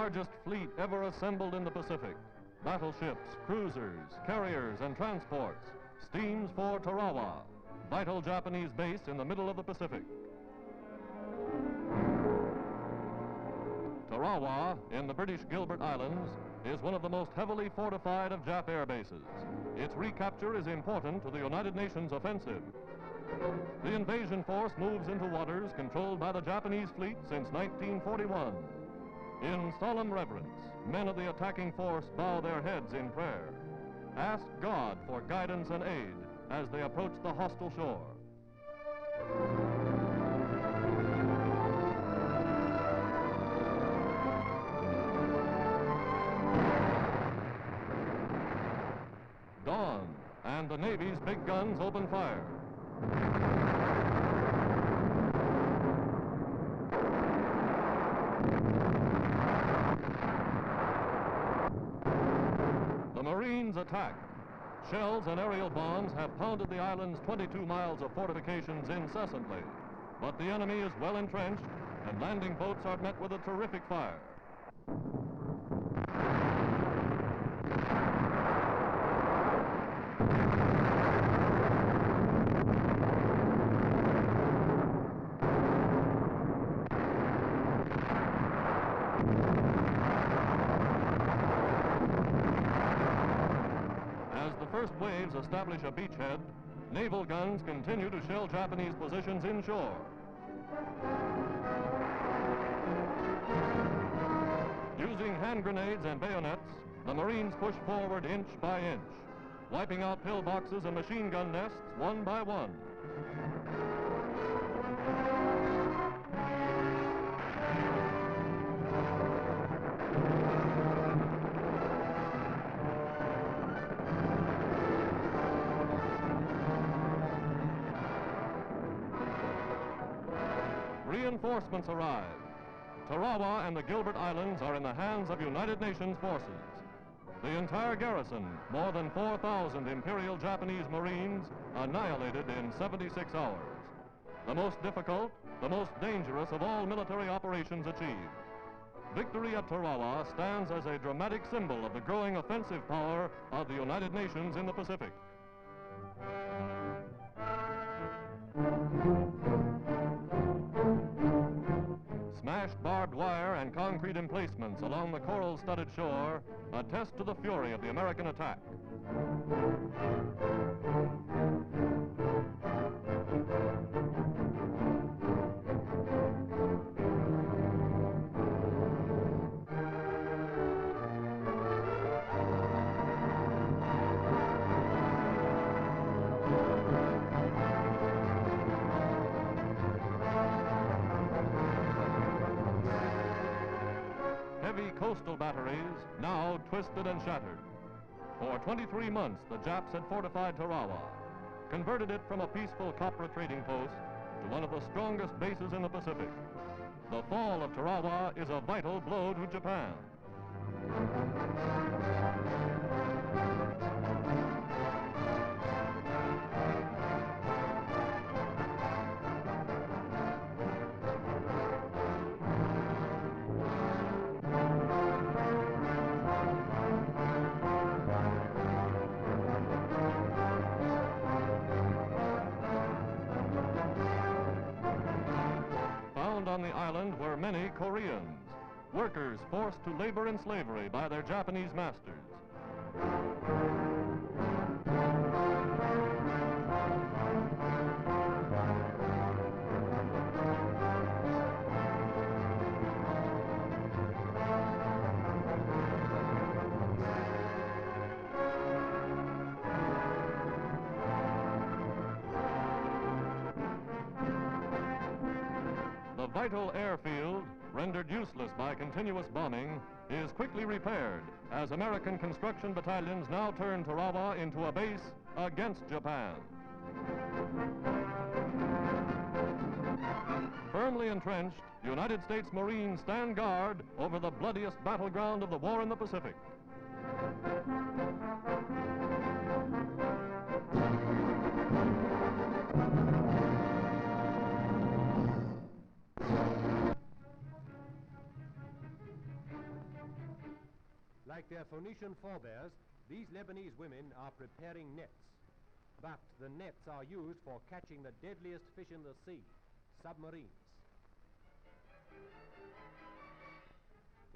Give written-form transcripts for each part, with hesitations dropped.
largest fleet ever assembled in the Pacific. Battleships, cruisers, carriers, and transports steams for Tarawa, vital Japanese base in the middle of the Pacific. Tarawa, in the British Gilbert Islands, is one of the most heavily fortified of Jap air bases. Its recapture is important to the United Nations offensive. The invasion force moves into waters controlled by the Japanese fleet since 1941. In solemn reverence, men of the attacking force bow their heads in prayer. Ask God for guidance and aid as they approach the hostile shore. Dawn, and the Navy's big guns open fire. The Marines attack. Shells and aerial bombs have pounded the island's 22 miles of fortifications incessantly. But the enemy is well entrenched, and landing boats are met with a terrific fire. First waves establish a beachhead, naval guns continue to shell Japanese positions inshore. Using hand grenades and bayonets, the Marines push forward inch by inch, wiping out pillboxes and machine gun nests one by one. Reinforcements arrive. Tarawa and the Gilbert Islands are in the hands of United Nations forces. The entire garrison, more than 4,000 Imperial Japanese Marines, annihilated in 76 hours. The most difficult, the most dangerous of all military operations achieved. Victory at Tarawa stands as a dramatic symbol of the growing offensive power of the United Nations in the Pacific. Smashed barbed wire and concrete emplacements along the coral-studded shore attest to the fury of the American attack. Heavy coastal batteries, now twisted and shattered. For 23 months, the Japs had fortified Tarawa, converted it from a peaceful copra trading post to one of the strongest bases in the Pacific. The fall of Tarawa is a vital blow to Japan. On the island were many Koreans, workers forced to labor in slavery by their Japanese masters. The vital airfield, rendered useless by continuous bombing, is quickly repaired as American construction battalions now turn Tarawa into a base against Japan. Firmly entrenched, United States Marines stand guard over the bloodiest battleground of the war in the Pacific. Like their Phoenician forebears, these Lebanese women are preparing nets. But the nets are used for catching the deadliest fish in the sea, submarines.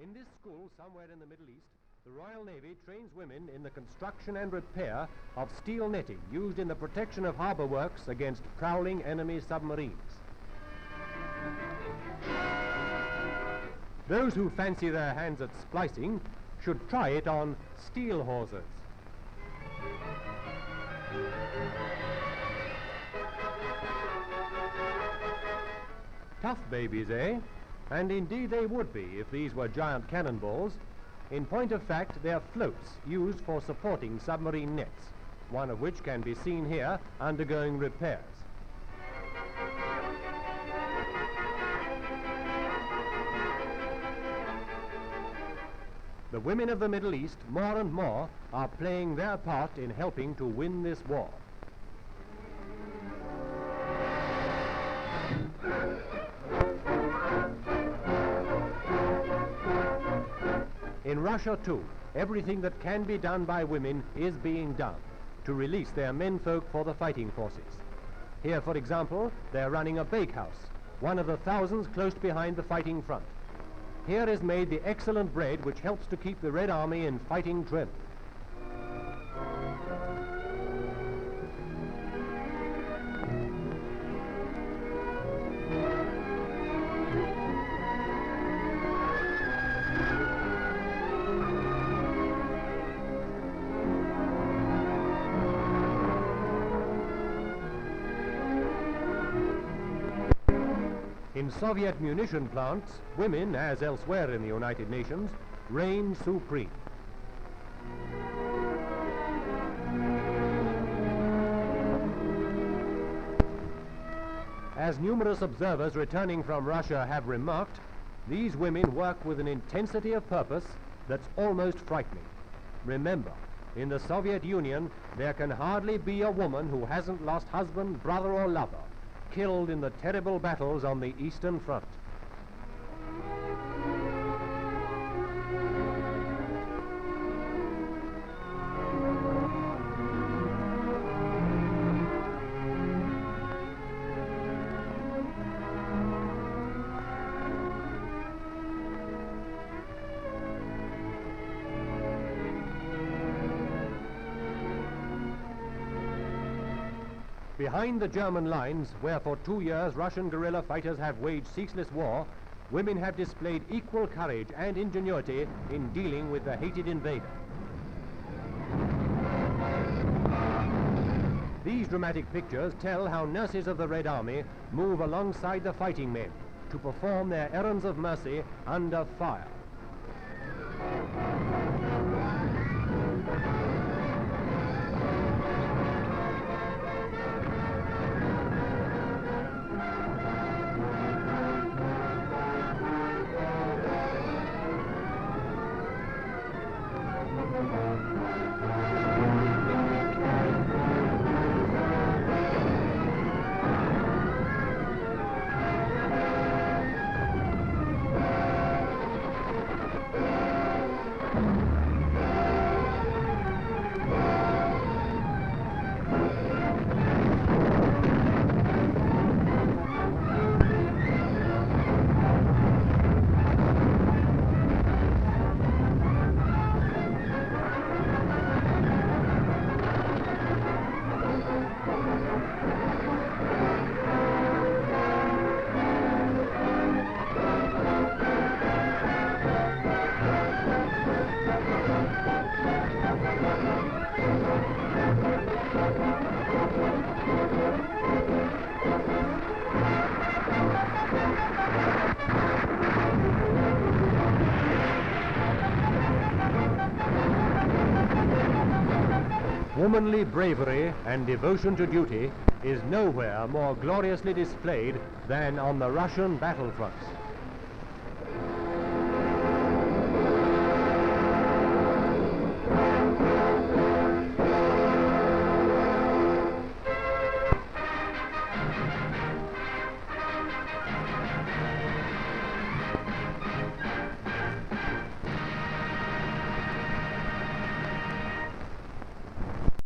In this school, somewhere in the Middle East, the Royal Navy trains women in the construction and repair of steel netting used in the protection of harbor works against prowling enemy submarines. Those who fancy their hands at splicing should try it on steel hawsers. Tough babies, eh? And indeed they would be if these were giant cannonballs. In point of fact, they're floats used for supporting submarine nets, one of which can be seen here undergoing repairs. The women of the Middle East, more and more, are playing their part in helping to win this war. In Russia, too, everything that can be done by women is being done to release their menfolk for the fighting forces. Here, for example, they're running a bakehouse, one of the thousands close behind the fighting front. Here is made the excellent bread which helps to keep the Red Army in fighting trim. In Soviet munition plants, women, as elsewhere in the United Nations, reign supreme. As numerous observers returning from Russia have remarked, these women work with an intensity of purpose that's almost frightening. Remember, in the Soviet Union, there can hardly be a woman who hasn't lost husband, brother, or lover, killed in the terrible battles on the Eastern Front. Behind the German lines, where for 2 years Russian guerrilla fighters have waged ceaseless war, women have displayed equal courage and ingenuity in dealing with the hated invader. These dramatic pictures tell how nurses of the Red Army move alongside the fighting men to perform their errands of mercy under fire. Womanly bravery and devotion to duty is nowhere more gloriously displayed than on the Russian battlefronts.